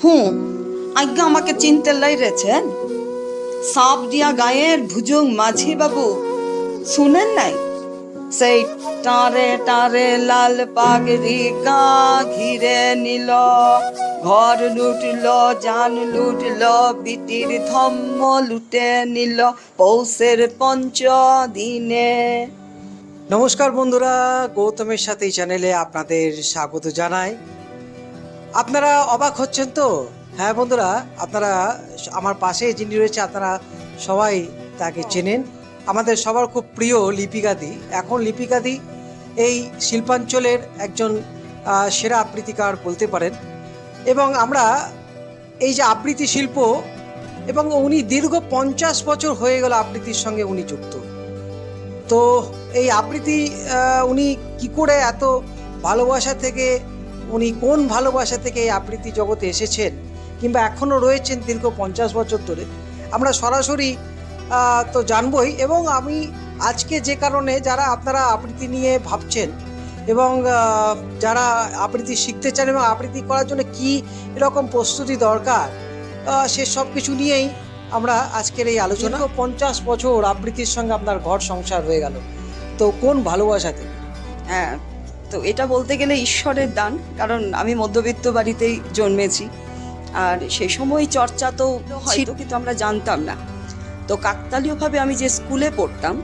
হুঁ, আজ্ঞা আমাকে চিনতে লাইরেছেন? সাপ দিয়া গায়ের ভুজুং মাঝি বাবু, শুনেন নাই? সেই টারে টারে লাল পাগড়ি গা ঘিরে নিল, ঘর লুটল, জান লুটল, বিটির ধম্ম লুটে নিল পৌষের দিনে। নমস্কার বন্ধুরা, গৌতমের সাথে এই চ্যানেলে আপনাদের স্বাগত জানাই। আপনারা অবাক হচ্ছেন তো? হ্যাঁ বন্ধুরা, আপনারা আমার পাশে যিনি রয়েছে আপনারা সবাই তাকে চেনেন। আমাদের সবার খুব প্রিয় লিপিকাদি। এখন লিপিকাদি এই শিল্পাঞ্চলের একজন সেরা আবৃত্তিকার বলতে পারেন। এবং আমরা এই যে আবৃত্তি শিল্প, এবং উনি দীর্ঘ 50 বছর হয়ে গেল আবৃত্তির সঙ্গে উনি যুক্ত। তো এই আবৃত্তি উনি কি করে এত ভালোবাসা থেকে, উনি কোন ভালোবাসা থেকে এই আবৃত্তি জগতে এসেছেন কিংবা এখনও রয়েছেন দীর্ঘ 50 বছর ধরে, আমরা সরাসরি তো জানবই। এবং আমি আজকে যে কারণে যারা আপনারা আবৃত্তি নিয়ে ভাবছেন এবং যারা আবৃত্তি শিখতে চান এবং আবৃত্তি করার জন্য কী এরকম প্রস্তুতি দরকার, সে সব কিছু নিয়েই আমরা আজকের এই আলোচনা। 50 বছর আবৃত্তির সঙ্গে আপনার ঘর সংসার হয়ে গেল, তো কোন ভালোবাসাতে? হ্যাঁ, তো এটা বলতে গেলে ঈশ্বরের দান, কারণ আমি মধ্যবিত্ত বাড়িতেই জন্মেছি। আর সেই সময় চর্চা তো হয়তো, কিন্তু আমরা জানতাম না। তো কাকতালীয়ভাবে আমি যে স্কুলে পড়তাম,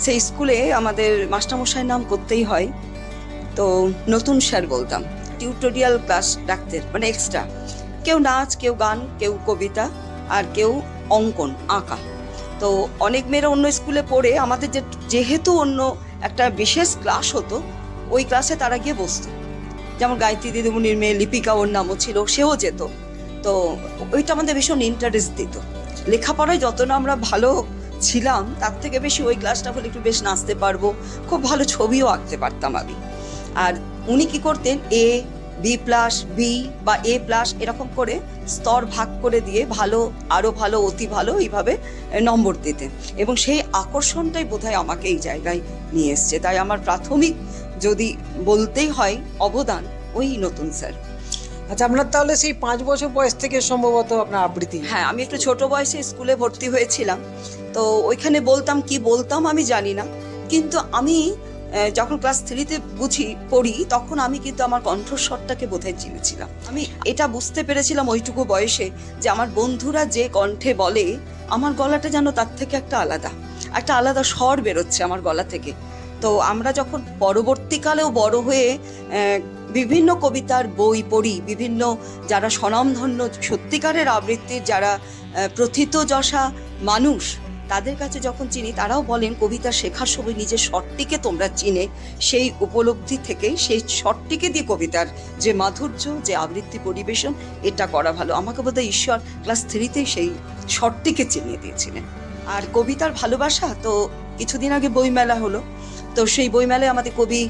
সেই স্কুলে আমাদের মাস্টারমশাইয়ের নাম করতেই হয়। তো নতুন স্যার বলতাম, টিউটোরিয়াল ক্লাস রাখতেন, মানে এক্সট্রা। কেউ নাচ, কেউ গান, কেউ কবিতা, আর কেউ অঙ্কন, আঁকা। তো অনেক মেয়েরা অন্য স্কুলে পড়ে আমাদের যেহেতু অন্য একটা বিশেষ ক্লাস হতো, ওই ক্লাসে তারা গিয়ে বসতো। যেমন গায়ত্রী দিদিমণির মেয়ে লিপিকা, ওর নামও ছিল, সেও যেত। তো ওইটা আমাদের ভীষণ ইন্টারেস্ট দিত। লেখাপড়ায় যত না আমরা ভালো ছিলাম, তার থেকে বেশি ওই ক্লাসটা হলে একটু বেশ নাচতে পারবো, খুব ভালো ছবিও আঁকতে পারতাম আমি। আর উনি কি করতেন, B+B বা A+ এরকম করে স্তর ভাগ করে দিয়ে ভালো, আরো ভালো, অতি ভালো, এইভাবে নম্বর দিতেন। এবং সেই আকর্ষণটাই বোধহয় আমাকে এই জায়গায় নিয়ে এসছে। তাই আমার প্রাথমিক যদি বলতেই হয় অবদান, ওই নতুন স্যার। আচ্ছা, আপনার তাহলে সেই 5 বছর বয়স থেকে সম্ভবত আপনার আবৃত্তি? হ্যাঁ, আমি একটু ছোট বয়সে স্কুলে ভর্তি হয়েছিলাম। তো ওইখানে কি বলতাম আমি জানি না, কিন্তু আমি যখন ক্লাস 3-তে পড়ি, তখন আমি কিন্তু আমার কণ্ঠস্বরটাকে বোধহয় চিনেছিলাম। আমি এটা বুঝতে পেরেছিলাম ওইটুকু বয়সে, যে আমার বন্ধুরা যে কণ্ঠে বলে, আমার গলাটা যেন তার থেকে একটা আলাদা স্বর বেরোচ্ছে আমার গলা থেকে। তো আমরা যখন পরবর্তীকালেও বড় হয়ে বিভিন্ন কবিতার বই পড়ি, বিভিন্ন যারা স্বনামধন্য সত্যিকারের আবৃত্তির যারা প্রথিতযশা মানুষ, তাদের কাছে যখন চিনি, তারাও বলেন কবিতা শেখার সময় নিজের স্বরটিকে তোমরা চিনে, সেই উপলব্ধি থেকেই সেই স্বরটিকে দিয়ে কবিতার যে মাধুর্য, যে আবৃত্তি পরিবেশন, এটা করা ভালো। আমাকে বোধহয় ঈশ্বর ক্লাস 3-তেই সেই স্বরটিকে চিনিয়ে দিয়েছিলেন। আর কবিতার ভালোবাসা তো কিছুদিন আগে বইমেলা হলো, তো সেই বইমেলায় আমাদের কবি,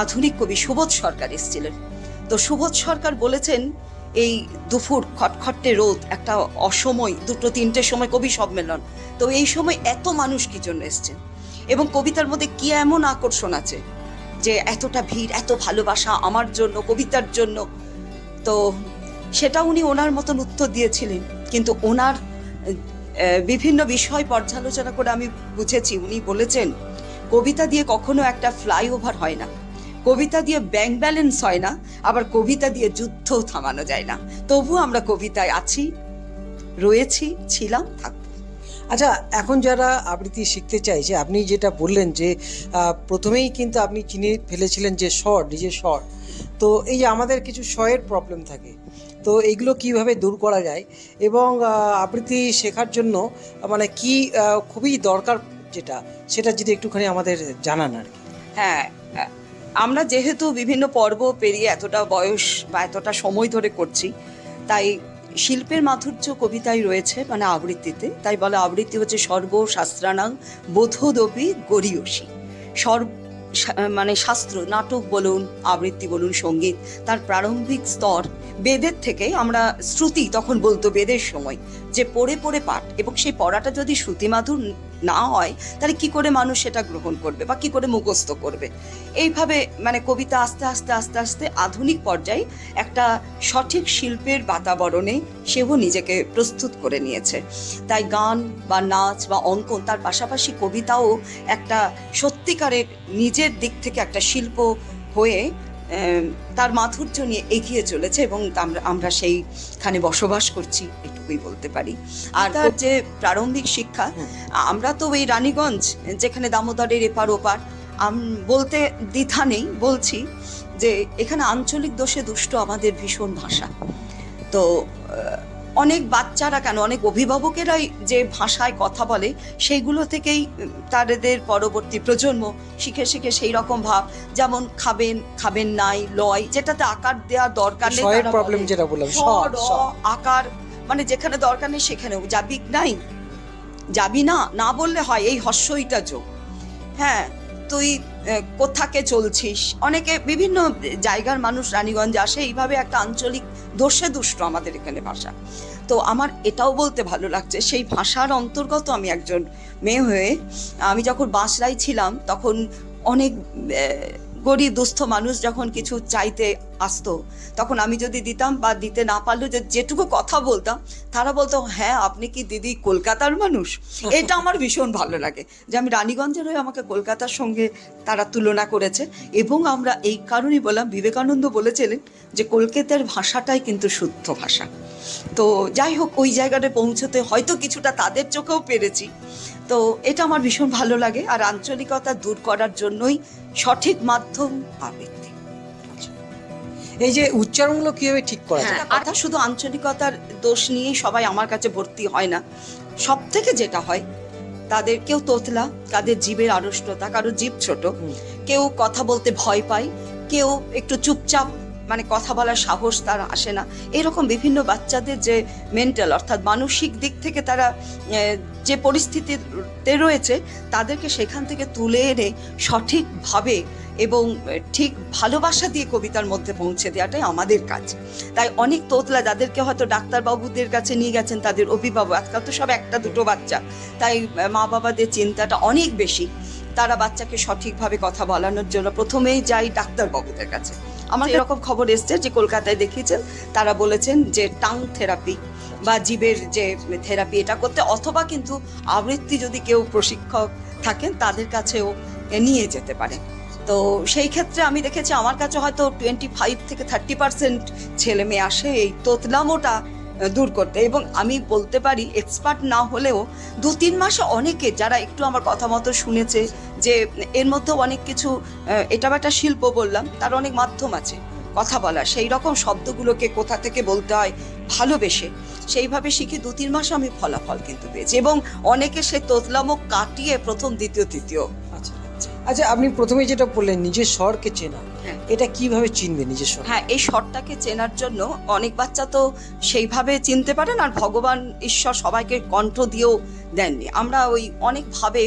আধুনিক কবি সুবোধ সরকার এসেছিলেন। তো সুবোধ সরকার বলেছেন, এই দুপুর খটখটে রোদ, একটা অসময়, 2-3টের সময় কবি সম্মেলন, তো এই সময় এত মানুষ কি জন্য এসছেন, এবং কবিতার মধ্যে কি এমন আকর্ষণ আছে যে এতটা ভিড়, এত ভালোবাসা আমার জন্য, কবিতার জন্য। তো সেটা উনি ওনার মতন উত্তর দিয়েছিলেন, কিন্তু ওনার বিভিন্ন বিষয় পর্যালোচনা করে আমি বুঝেছি, উনি বলেছেন কবিতা দিয়ে কখনো একটা ফ্লাইওভার হয় না, কবিতা দিয়ে ব্যাংক ব্যালেন্স হয় না, আবার কবিতা দিয়ে যুদ্ধ থামানো যায় না। তবু আমরা কবিতায় আছি, রয়েছি, ছিলাম, থাকবো। আচ্ছা, এখন যারা আবৃত্তি শিখতে চাইছে, আপনি যেটা বললেন যে প্রথমেই কিন্তু আপনি চিনে ফেলেছিলেন যে স্বর, নিজের স্বর। তো এই যে আমাদের কিছু স্বরের প্রবলেম থাকে, তো এইগুলো কিভাবে দূর করা যায়, এবং আবৃত্তি শেখার জন্য মানে কি খুবই দরকার সেটা যদি একটুখানি আমাদের জানান আর কি। হ্যাঁ, আমরা যেহেতু বিভিন্ন পর্ব পেরিয়ে এতটা বয়স বা এতটা সময় ধরে করছি, তাই শিল্পের মাধুর্য কবিতায় রয়েছে, মানে আবৃত্তিতে। তাই বলে আবৃত্তি হচ্ছে সর্বশাস্ত্রাণাং বোধোদপি গরীয়সী। মানে শাস্ত্র, নাটক বলুন, আবৃত্তি বলুন, সঙ্গীত, তার প্রারম্ভিক স্তর বেদের থেকে। আমরা শ্রুতি তখন বলতো বেদের সময়, যে পড়ে পড়ে পাঠ, এবং সেই পড়াটা যদি শ্রুতিমাধুর না হয় তাহলে কি করে মানুষ সেটা গ্রহণ করবে বা কি করে মুখস্থ করবে। এইভাবে মানে কবিতা আস্তে আস্তে আস্তে আস্তে আধুনিক পর্যায়ে একটা সঠিক শিল্পের বাতাবরণে সেও নিজেকে প্রস্তুত করে নিয়েছে। তাই গান বা নাচ বা অঙ্কন তার পাশাপাশি কবিতাও একটা সত্যিকারের নিজের দিক থেকে একটা শিল্প হয়ে তার মাধুর্য নিয়ে এগিয়ে চলেছে এবং আমরা সেইখানে বসবাস করছি, এটুকুই বলতে পারি। আর তার যে প্রারম্ভিক শিক্ষা, আমরা তো ওই রানীগঞ্জ, যেখানে দামোদরের এপার ওপার, বলতে দ্বিধা নেই, বলছি যে এখানে আঞ্চলিক দোষে দুষ্ট আমাদের ভীষণ ভাষা। তো অনেক বাচ্চারা কেন, অনেক অভিভাবকেরাই যে ভাষায় কথা বলে সেইগুলো থেকেই তাদের পরবর্তী প্রজন্ম শিখে শিখে সেই রকম ভাব, যেমন খাবেন, খাবেন নাই, লয়, যেটাতে আকার দেওয়ার দরকার নেই, প্রবলেম যেটা বললাম, আকার মানে যেখানে দরকার নেই সেখানেও যাবি নাই, যাবি না, না বললে হয় এই হর্ষইটা যোগ। হ্যাঁ, তুই কোথাকে চলছিস, অনেকে বিভিন্ন জায়গার মানুষ রানীগঞ্জে আসে, এইভাবে একটা আঞ্চলিক দোষে দুষ্ট আমাদের এখানে ভাষা। তো আমার এটাও বলতে ভালো লাগছে, সেই ভাষার অন্তর্গত আমি একজন মেয়ে হয়ে আমি যখন বাঁশরাই ছিলাম তখন অনেক গরিব দুস্থ মানুষ যখন কিছু চাইতে আসতো, তখন আমি যদি দিতাম বা দিতে না পারলেও যেটুকু কথা বলতাম, তারা বলতো হ্যাঁ আপনি কি দিদি কলকাতার মানুষ। এটা আমার ভীষণ ভালো লাগে যে আমি রানীগঞ্জের হয়ে আমাকে কলকাতার সঙ্গে তারা তুলনা করেছে। এবং আমরা এই কারণেই বললাম, বিবেকানন্দ বলেছিলেন যে কলকাতার ভাষাটাই কিন্তু শুদ্ধ ভাষা। তো যাই হোক, ওই জায়গাটা পৌঁছতে হয়তো কিছুটা তাদের চোখেও পেরেছি। তো এটা আমার ভীষণ ভালো লাগে। আর আঞ্চলিকতা দূর করার জন্যই সঠিক মাধ্যম আবৃত্তি। এই যে উচ্চারণগুলো কিভাবে ঠিক করা যায়? আর শুধু আঞ্চলিকতার দোষ নিয়েই সবাই আমার কাছে ভর্তি হয় না। সব থেকে যেটা হয়, তাদের কেউ তোতলা, কাদের জীবের আড়ষ্টতা, কারো জীব ছোট, কেউ কথা বলতে ভয় পায়, কেউ একটু চুপচাপ, মানে কথা বলার সাহস তার আসে না। এরকম বিভিন্ন বাচ্চাদের যে মেন্টাল অর্থাৎ মানসিক দিক থেকে তারা যে পরিস্থিতিতে রয়েছে, তাদেরকে সেখান থেকে তুলে এনে সঠিকভাবে এবং ঠিক ভালোবাসা দিয়ে কবিতার মধ্যে পৌঁছে দেওয়াটাই আমাদের কাজ। তাই অনেক তোতলা, যাদেরকে হয়তো ডাক্তারবাবুদের কাছে নিয়ে গেছেন তাদের অভিভাবক, আজকাল তো সব একটা দুটো বাচ্চা, তাই মা বাবাদের চিন্তাটা অনেক বেশি। তারা বাচ্চাকে সঠিকভাবে কথা বলানোর জন্য প্রথমেই যাই ডাক্তারবাবুদের কাছে। আমার এরকম খবর এসছে যে কলকাতায় দেখিয়েছেন, তারা বলেছেন যে টাং থেরাপি বা জীবের যে থেরাপি এটা করতে, অথবা কিন্তু আবৃত্তি যদি কেউ প্রশিক্ষক থাকেন তাদের কাছেও নিয়ে যেতে পারে। তো সেই ক্ষেত্রে আমি দেখেছি আমার কাছে হয়তো 25 থেকে 30% ছেলে মেয়ে আসে এই তোতলামোটা দূর করতে। এবং আমি বলতে পারি এক্সপার্ট না হলেও 2-3 মাসে অনেকে যারা একটু আমার কথা মতো শুনেছে যে এর মধ্যে অনেক কিছু, এটা একটা শিল্প বললাম, তার অনেক মাধ্যম আছে কথা বলা, সেই রকম শব্দগুলোকে কোথা থেকে বলতে হয় ভালোবেসে সেইভাবে শিখে 2-3 মাসে আমি ফলাফল কিন্তু পেয়েছি। এবং অনেকে সে তোতলামো কাটিয়ে প্রথম, দ্বিতীয়, তৃতীয়। আচ্ছা, আপনি প্রথমে যেটা বললেন নিজের স্বরকে চেনা, এটা কিভাবে চিনবে নিজের স্বর? হ্যাঁ, এই স্বরটাকে চেনার জন্য অনেক বাচ্চা তো সেইভাবে চিনতে পারেন, আর ভগবান ঈশ্বর সবাইকে কণ্ঠ দিয়েও দেননি। আমরা ওই অনেকভাবে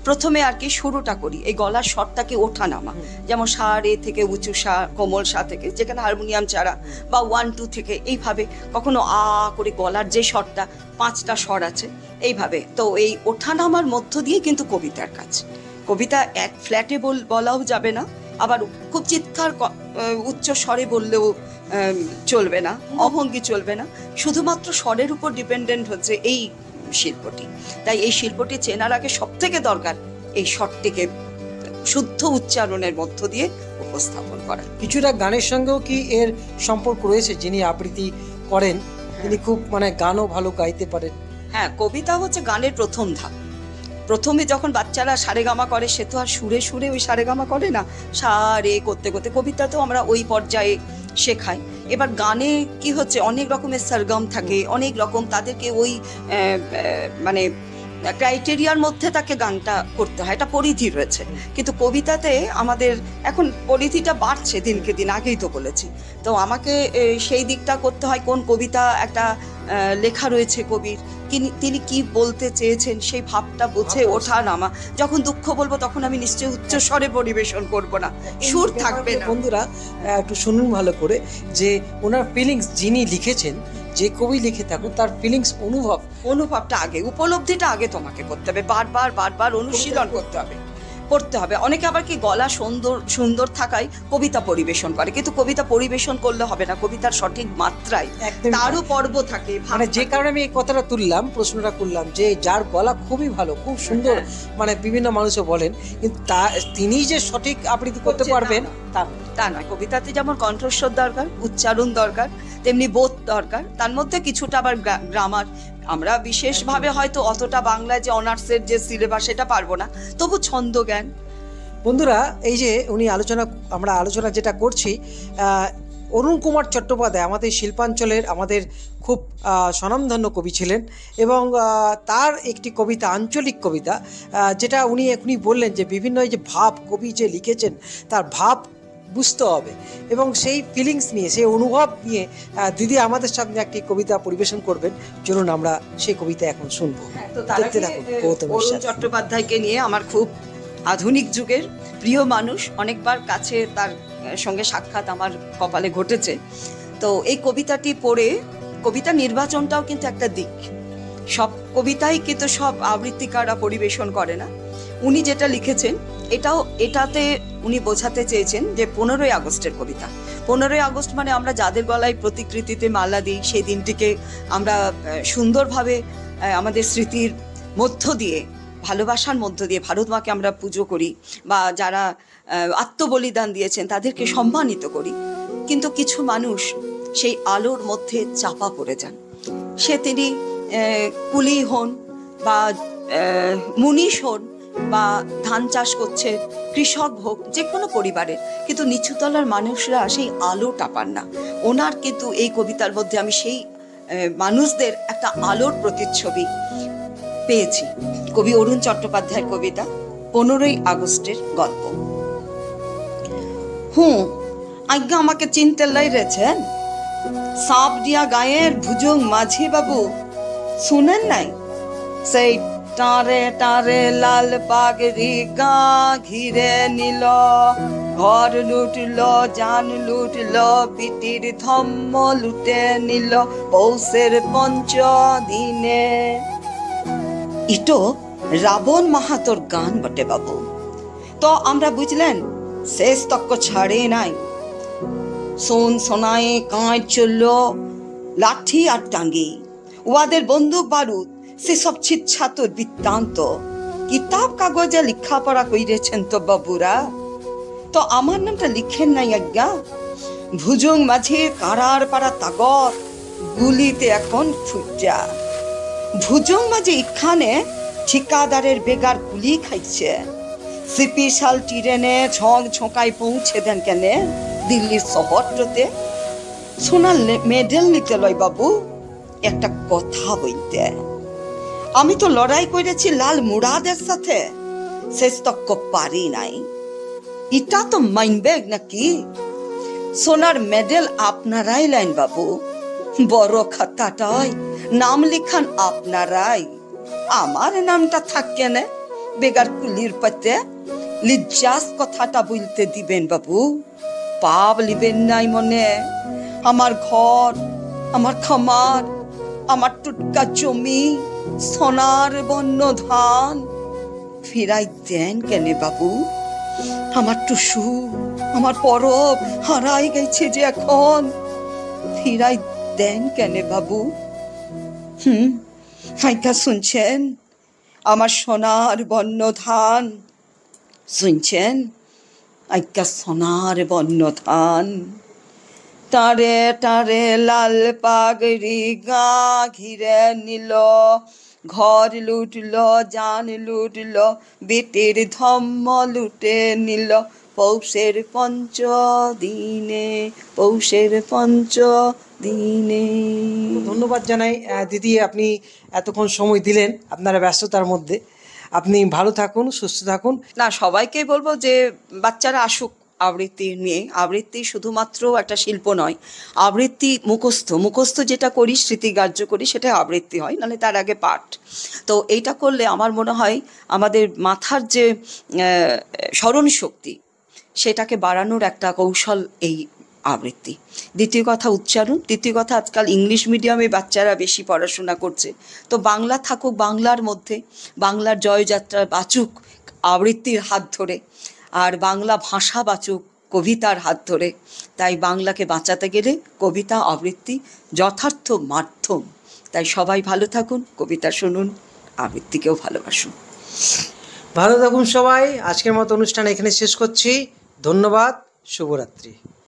প্রথমে আর কি শুরুটা করি, এই গলার স্বরটাকে ওঠা নামা, যেমন সা রে থেকে উঁচু সা, কোমল সা থেকে, যেখানে হারমোনিয়াম ছাড়া, বা 1-2 থেকে, এইভাবে কখনো আ করে গলার যে স্বরটা, 5টা স্বর আছে এইভাবে। তো এই ওঠা নামার মধ্য দিয়ে কিন্তু কবিতার কাজ। কবিতা এক ফ্ল্যাটে বলাও যাবে না, আবার খুব চিৎকার উচ্চ স্বরে বললেও চলবে না, অভঙ্গি চলবে না, শুধুমাত্র স্বরের উপর ডিপেন্ডেন্ট হচ্ছে এই শিল্পটি। তাই এই শিল্পটি চেনার আগে সব থেকে দরকার এই স্বরটিকে শুদ্ধ উচ্চারণের মধ্য দিয়ে উপস্থাপন করা। কিছুটা গানের সঙ্গেও কি এর সম্পর্ক রয়েছে? যিনি আবৃত্তি করেন তিনি খুব মানে গানও ভালো গাইতে পারেন। হ্যাঁ, কবিতা হচ্ছে গানের প্রথম ধাপ। প্রথমে যখন বাচ্চারা সারেগামা করে, সে তো আর সুরে সুরে ওই সারেগামা করে না, সা রে করতে করতে কবিতাতেও আমরা ওই পর্যায়ে শেখাই। এবার গানে কি হচ্ছে, অনেক রকমের সরগম থাকে, অনেক রকম, তাদেরকে ওই মানে ক্রাইটেরিয়ার মধ্যে তাকে গানটা করতে হয়, এটা পরিধি রয়েছে। কিন্তু কবিতাতে আমাদের এখন পরিধিটা বাড়ছে দিনকে দিন, আগেই তো বলেছি। তো আমাকে সেই দিকটা করতে হয়, কোন কবিতা একটা লেখা রয়েছে কবির, তিনি কি বলতে চেয়েছেন সেই ভাবটা বুঝে ওঠা নামা। যখন দুঃখ বলবো তখন আমি নিশ্চয়ই উচ্চ স্বরে পরিবেশন করব না, সুর থাকবে না। বন্ধুরা একটু শুনুন ভালো করে যে ওনার ফিলিংস যিনি লিখেছেন, যে কবি লিখে থাকুন তার ফিলিংস অনুভবটা আগে, উপলব্ধিটা আগে তোমাকে করতে হবে, বারবার বারবার অনুশীলন করতে হবে, পড়তে হবে। অনেকে আবার কি গলা সুন্দর সুন্দর থাকায় কবিতা পরিবেশন করে, কিন্তু কবিতা পরিবেশন করলে হবে না, কবিতার সঠিক মাত্রায় তারও পর্ব থাকে। মানে যে কারণে আমি এই কথাটা তুললাম, প্রশ্নটা করলাম যে যার গলা খুবই ভালো, খুব সুন্দর, মানে বিভিন্ন মানুষও বলেন, কিন্তু তিনি যে সঠিক আবৃত্তি করতে পারবেন তা নয়। কবিতাতে যেমন কণ্ঠস্বর দরকার, উচ্চারণ দরকার, তেমনি বোধ দরকার, তার মধ্যে কিছুটা আবার গ্রামার। আমরা বিশেষভাবে হয়তো অতটা বাংলায় যে অনার্সের যে সিলেবাস সেটা পারবো না, তবু ছন্দ জ্ঞান। বন্ধুরা, এই যে আমরা আলোচনা যেটা করছি, অরুণ কুমার চট্টোপাধ্যায় আমাদের শিল্পাঞ্চলের আমাদের খুব স্বনামধন্য কবি ছিলেন, এবং তার একটি কবিতা, আঞ্চলিক কবিতা, যেটা উনি এখনই বললেন যে বিভিন্ন এই যে ভাব কবি যে লিখেছেন তার ভাব বুঝতে হবে, এবং সেই ফিলিংস নিয়ে, সেই অনুভব নিয়ে দিদি আমাদের সামনে একটি কবিতা পরিবেশন করবেন। চলুন আমরা সেই কবিতা এখন শুনবো। দেখতে থাকুন গৌতমের সাথে। চট্টোপাধ্যায়কে নিয়ে আমার খুব আধুনিক যুগের প্রিয় মানুষ, অনেকবার কাছে তার সঙ্গে সাক্ষাৎ আমার কপালে ঘটেছে। তো এই কবিতাটি পড়ে, কবিতা নির্বাচনটাও কিন্তু একটা দিক, সব কবিতাই কিন্তু সব আবৃত্তিকাররা পরিবেশন করে না। উনি যেটা লিখেছেন এটাতে উনি বোঝাতে চেয়েছেন যে 15ই আগস্টের কবিতা। 15ই আগস্ট মানে আমরা যাদের গলায় প্রতিকৃতিতে মালা দিই, সেই দিনটিকে আমরা সুন্দরভাবে আমাদের স্মৃতির মধ্য দিয়ে, ভালোবাসার মধ্য দিয়ে ভারত মাকে আমরা পুজো করি, বা যারা আত্মবলিদান দিয়েছেন তাদেরকে সম্মানিত করি। কিন্তু কিছু মানুষ সেই আলোর মধ্যে চাপা পড়ে যান, সে তিনি কুলি হন বা মুনিশ হন বা ধান চাষ করছে, কৃষক হোক, যে কোনো পরিবারের, কিন্তু নিচুতলার মানুষরা সেই আলোটা পান না। ওনার কিন্তু এই কবিতার মধ্যে আমি সেই মানুষদের একটা আলোর প্রতিচ্ছবি পেয়েছি। কবি অরুণ চট্টোপাধ্যায়ের কবিতা 15ই আগস্টের গল্প। আজ্ঞা আমাকে চিনতে লাইরেছেন? সাপডিয়া গায়ের ভুজুং মাঝি বাবু, শুনেন নাই? সেই টারে টারে লাল পাগড়ি গা ঘিরে নিল, ঘর লুটল, জান লুটল, পিটির ধম্ম লুটে নিল পৌষের 5 দিনে। ইটো রাবণ মাহাতোর গান বটে বাবু। তো আমরা বুঝলেন শেষ তক্ক ছাড়ে নাই। সোন সোনায় কাঁচ চলল, লাঠি আর টাঙ্গি, ওদের বন্দুক বারুদ, সেসব ছিচ্ছাতুর বৃত্তান্ত। কিতাব কাগজে লেখাপড়া কইরেছেন তো বাবুরা, তো আমার নামটা লিখেন নাই আজ্ঞা? ভুজুং মাঝির কারার পাড়া তাগর, গুলিতে এখন ফুটা। ভুজুং মাঝি এখানে ঠিকাদারের বেগার গুলি খাইছে। স্পেশাল ট্রেনে ঝক ঝোঁকায় পৌঁছে দেন কেন দিল্লির শহরটাতে? সোনার মেডেল নিতে লয় বাবু, একটা কথা বলতে। আমি তো লড়াই করেছি লাল মুরাদের সাথে, শেষ তক্ক পারি নাই। এটা তো মাইনবে নাকি? সোনার মেডেল আপনারাই লাইন বাবু, বড় খাতাটায় নাম লিখান আপনারাই, আমার নামটা থাকে না বেগার কুলির পাতে। লিজ্জাস কথাটা বলতে দিবেন বাবু, পাপ লিবেন নাই মনে। আমার ঘর, আমার খামার, আমার টুটকা জমি, সোনার বন্য ধান ফিরাই দেন কেনে বাবু? আমার টুসু, আমার পরব হারাই গেছে যে এখন, ফিরাই দেন কেনে বাবু? হাইকা শুনছেন আমার সোনার বন্য ধান? শুনছেন আইকা সোনার বন্য ধান? টারে টারে লাল পাগড়ি গা ঘিরে নিল, ঘর লুটল, জান লুটল, বেটের ধম্ম লুটে নিল পৌষের 5 দিনে, পৌষের 5 দিনে। ধন্যবাদ জানাই দিদি, আপনি এতক্ষণ সময় দিলেন আপনারা ব্যস্ততার মধ্যে। আপনি ভালো থাকুন, সুস্থ থাকুন। না, সবাইকেই বলবো যে বাচ্চারা আসুক আবৃত্তি নিয়ে। আবৃত্তি শুধুমাত্র একটা শিল্প নয়, আবৃত্তি মুখস্থ যেটা করি, স্মৃতিগ্রাহ্য করি, সেটা আবৃত্তি হয়, নাহলে তার আগে পাঠ। তো এইটা করলে আমার মনে হয় আমাদের মাথার যে স্মরণ শক্তি, সেটাকে বাড়ানোর একটা কৌশল এই আবৃত্তি। দ্বিতীয় কথা উচ্চারণ, তৃতীয় কথা আজকাল ইংলিশ মিডিয়ামে বাচ্চারা বেশি পড়াশোনা করছে, তো বাংলা থাকুক বাংলার মধ্যে, বাংলার জয়যাত্রা বাঁচুক আবৃত্তির হাত ধরে, আর বাংলা ভাষা বাঁচুক কবিতার হাত ধরে। তাই বাংলাকে বাঁচাতে গেলে কবিতা আবৃত্তি যথার্থ মাধ্যম। তাই সবাই ভালো থাকুন, কবিতা শুনুন, আবৃত্তিকেও ভালোবাসুন। ভালো থাকুন সবাই। আজকের মতো অনুষ্ঠান এখানে শেষ করছি। ধন্যবাদ, শুভরাত্রি।